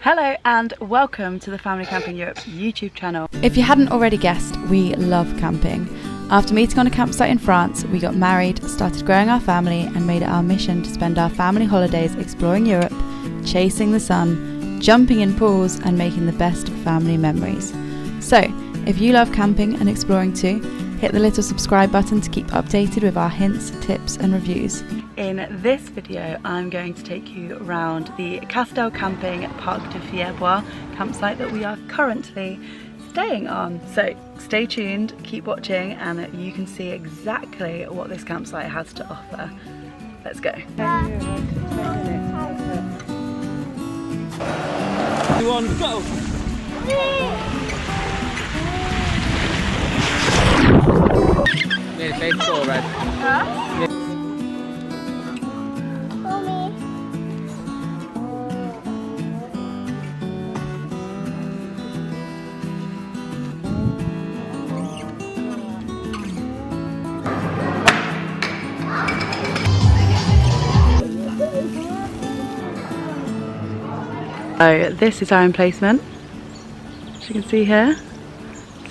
Hello and welcome to the Family Camping Europe YouTube channel. If you hadn't already guessed, we love camping. After meeting on a campsite in France, we got married, started growing our family and made it our mission to spend our family holidays exploring Europe, chasing the sun, jumping in pools and making the best family memories. So, if you love camping and exploring too, hit the little subscribe button to keep updated with our hints, tips and reviews. In this video, I'm going to take you around the Castel camping Parc De Fierbois campsite that we are currently staying on. So stay tuned, keep watching, and you can see exactly what this campsite has to offer. Let's go. Everyone, go! Yeah, let's go, Red. Huh? So this is our emplacement, as you can see here,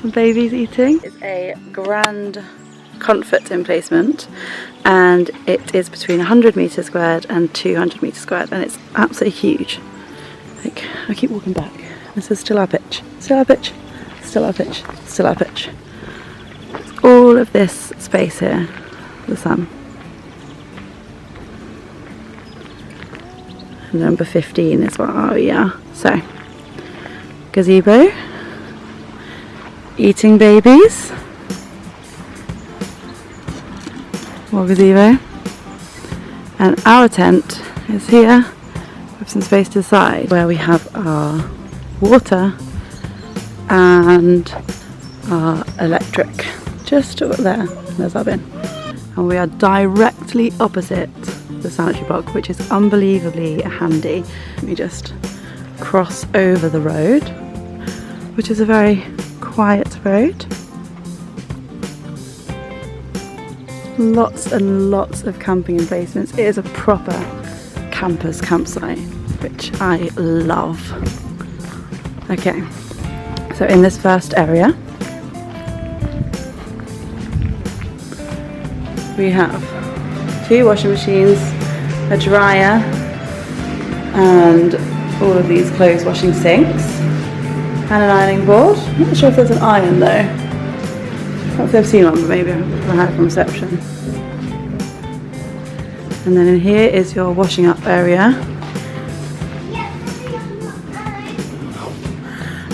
some babies eating. It's a grand comfort emplacement and it is between 100 metres squared and 200 metres squared, and it's absolutely huge. Like, I keep walking back. This is still our pitch, still our pitch, still our pitch, still our pitch. It's all of this space here for the sun. Number 15 is what, oh yeah. So, gazebo, eating babies, more gazebo, and our tent is here with some space to the side where we have our water and our electric just over there. There's our bin, and we are directly opposite the sanitary block, which is unbelievably handy. Let me just cross over the road, which is a very quiet road. Lots and lots of camping emplacements. It is a proper campers campsite, which I love. Okay, so in this first area we have 2 washing machines, a dryer, and all of these clothes washing sinks, and an ironing board. I'm not sure if there's an iron though. I can't say I've seen one, but maybe I had it from reception. And then in here is your washing up area.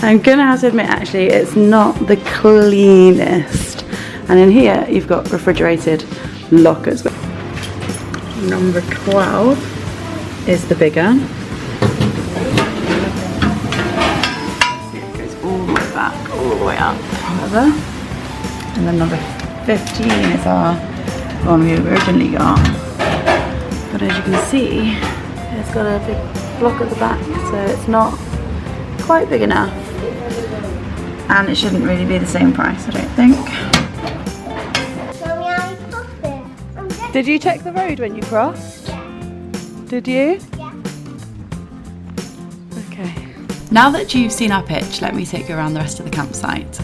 I'm gonna have to admit, actually, it's not the cleanest. And in here you've got refrigerated lockers. Number 12 is the bigger. It goes all the way back, all the way up. And then number 15 is our one we originally got. But as you can see, it's got a big block at the back, so it's not quite big enough. And it shouldn't really be the same price, I don't think. Did you check the road when you crossed? Did you? Yeah. Okay. Now that you've seen our pitch, let me take you around the rest of the campsite.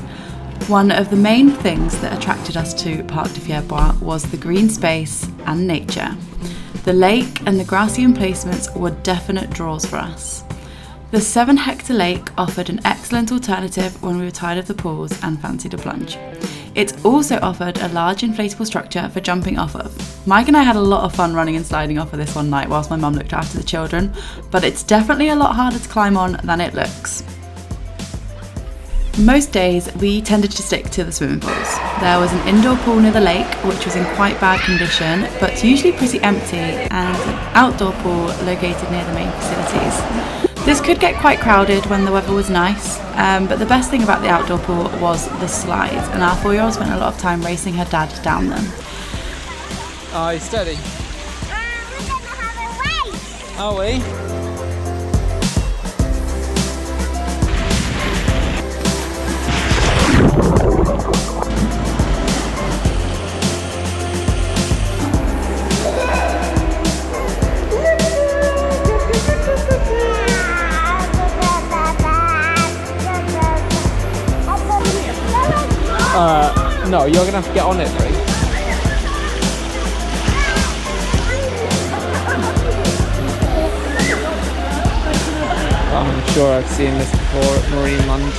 One of the main things that attracted us to Parc De Fierbois was the green space and nature. The lake and the grassy emplacements were definite draws for us. The 7-hectare lake offered an excellent alternative when we were tired of the pools and fancied a plunge. It also offered a large inflatable structure for jumping off of. Mike and I had a lot of fun running and sliding off of this one night whilst my mum looked after the children, but it's definitely a lot harder to climb on than it looks. Most days we tended to stick to the swimming pools. There was an indoor pool near the lake which was in quite bad condition but usually pretty empty, and an outdoor pool located near the main facilities. This could get quite crowded when the weather was nice, but the best thing about the outdoor pool was the slides, and our 4-year-old spent a lot of time racing her dad down them. Are you steady? We're gonna have a race! Are we? No, you're gonna have to get on it, Bree. I'm sure I've seen this before at Marineland.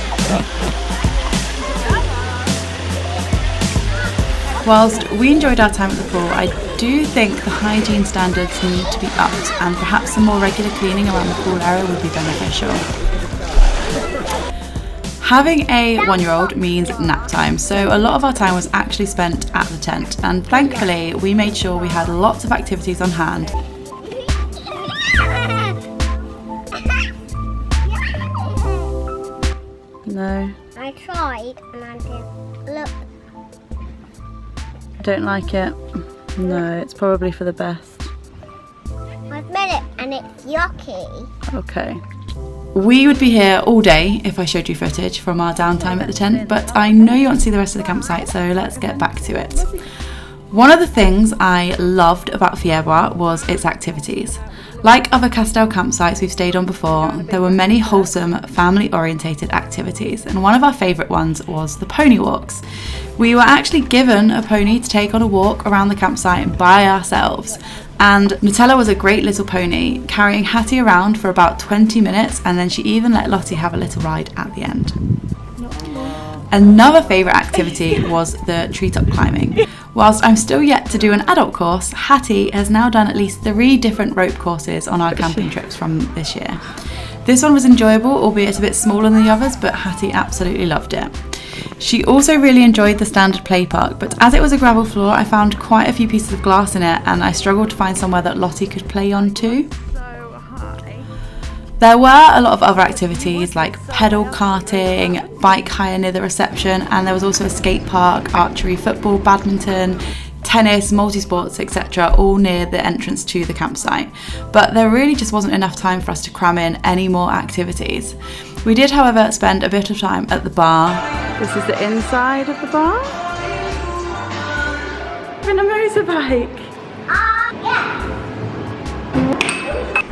Whilst we enjoyed our time at the pool, I do think the hygiene standards need to be upped, and perhaps some more regular cleaning around the pool area would be beneficial. Having a 1-year-old means nap time, so a lot of our time was actually spent at the tent, and thankfully we made sure we had lots of activities on hand. No, I tried and I didn't. Look. don't like it. No, it's probably for the best. I've made it and it's yucky. Okay. We would be here all day if I showed you footage from our downtime at the tent, but I know you want to see the rest of the campsite, so let's get back to it. One of the things I loved about Fierbois was its activities. Like other Castel campsites we've stayed on before, there were many wholesome, family-orientated activities, and one of our favourite ones was the pony walks. We were actually given a pony to take on a walk around the campsite by ourselves, and Nutella was a great little pony, carrying Hattie around for about 20 minutes, and then she even let Lottie have a little ride at the end. Another favourite activity was the treetop climbing. Whilst I'm still yet to do an adult course, Hattie has now done at least 3 different rope courses on our camping trips from this year. This one was enjoyable, albeit a bit smaller than the others, but Hattie absolutely loved it. She also really enjoyed the standard play park, but as it was a gravel floor, I found quite a few pieces of glass in it, and I struggled to find somewhere that Lottie could play on too. There were a lot of other activities like pedal karting, bike hire near the reception, and there was also a skate park, archery, football, badminton, tennis, multi-sports, etc., all near the entrance to the campsite. But there really just wasn't enough time for us to cram in any more activities. We did, however, spend a bit of time at the bar. This is the inside of the bar. We're in a motorbike.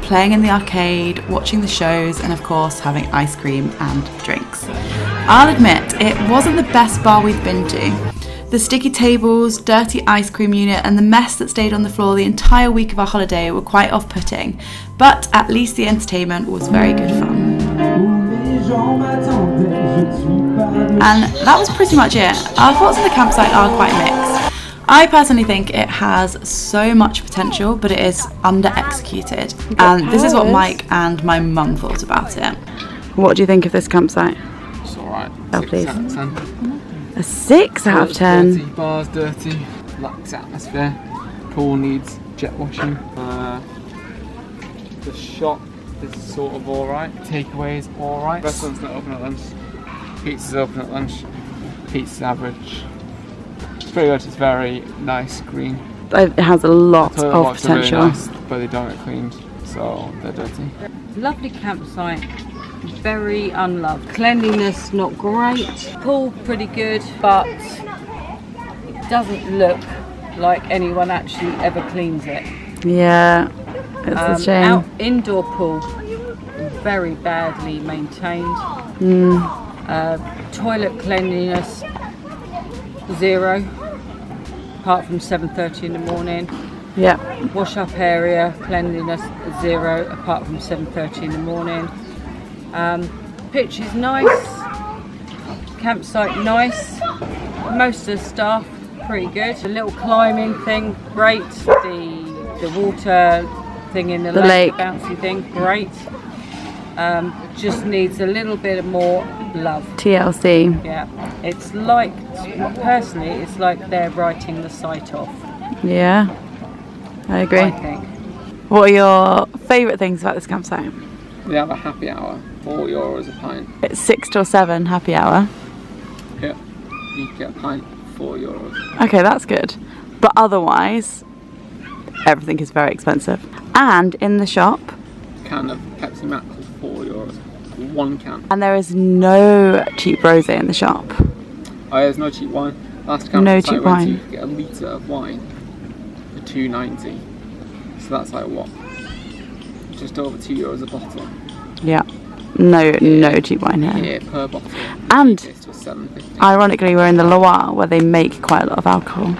Playing in the arcade, watching the shows, and of course having ice cream and drinks. I'll admit, it wasn't the best bar we've been to. The sticky tables, dirty ice cream unit, and the mess that stayed on the floor the entire week of our holiday were quite off-putting, but at least the entertainment was very good fun. And that was pretty much it. Our thoughts on the campsite are quite mixed. I personally think it has so much potential, but it is under-executed. And this is what Mike and my mum thought about it. What do you think of this campsite? It's alright. Oh, 6 please. out of 10. A 6 out of 10. Dirty, bar's dirty, lacks atmosphere, pool needs jet washing. The shop is sort of alright, takeaway is alright. Restaurant's not open at lunch, pizza's open at lunch, pizza's average. It's pretty good, it's very nice, green. It has a lot Toilet of blocks are really potential. nice, but they don't get cleaned, so they're dirty. Lovely campsite, very unloved. Cleanliness not great. Pool pretty good, but it doesn't look like anyone actually ever cleans it. Yeah, it's a shame. Indoor pool, very badly maintained. Toilet cleanliness, 0, apart from 7:30 in the morning. Yeah, Wash up area, cleanliness, 0, apart from 7:30 in the morning. Pitch is nice, campsite nice, most of the staff pretty good. The little climbing thing, great. The water thing in the lake. the bouncy thing, great. Just needs a little bit of more love. TLC. Yeah, it's like, personally, it's like they're writing the site off, Yeah, I agree. I think. What are your favourite things about this campsite? We have a happy hour, €4 a pint. It's 6 till 7 happy hour. Yeah, you can get a pint for €4. Okay, that's good. But otherwise, everything is very expensive. And in the shop, Can of Pepsi Max is €4. 1 can. and there is no cheap rosé in the shop. Oh, there's no cheap wine. Last campsite No I cheap went wine. to, you could get a litre of wine for $2.90. So that's like what? Just over €2 a bottle. Yeah. no cheap wine here. Yeah, per bottle. And It's just £7.50. ironically, we're in the Loire, where they make quite a lot of alcohol.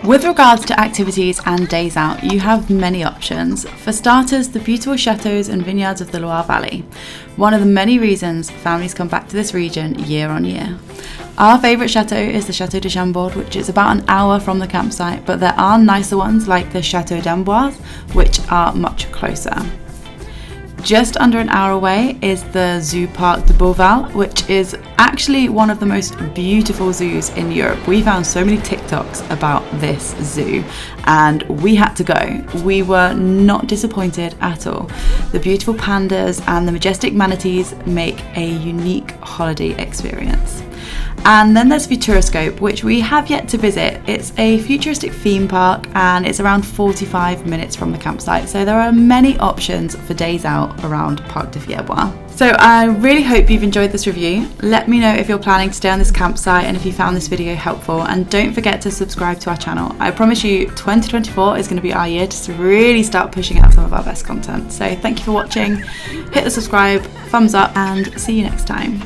With regards to activities and days out, you have many options. For starters, the beautiful chateaux and vineyards of the Loire Valley. One of the many reasons families come back to this region year on year. Our favourite chateau is the Chateau de Chambord, which is about an hour from the campsite, but there are nicer ones like the Chateau d'Amboise, which are much closer. Just under an hour away is the Zoo Parc De Fierbois, which is actually one of the most beautiful zoos in Europe. We found so many TikToks about this zoo and we had to go. We were not disappointed at all. The beautiful pandas and the majestic manatees make a unique holiday experience. And then there's Futuroscope, which we have yet to visit. It's a futuristic theme park and it's around 45 minutes from the campsite. So there are many options for days out around Parc De Fierbois. So I really hope you've enjoyed this review. Let me know if you're planning to stay on this campsite and if you found this video helpful, and don't forget to subscribe to our channel. I promise you 2024 is going to be our year to really start pushing out some of our best content. So thank you for watching, hit the subscribe, thumbs up, and see you next time.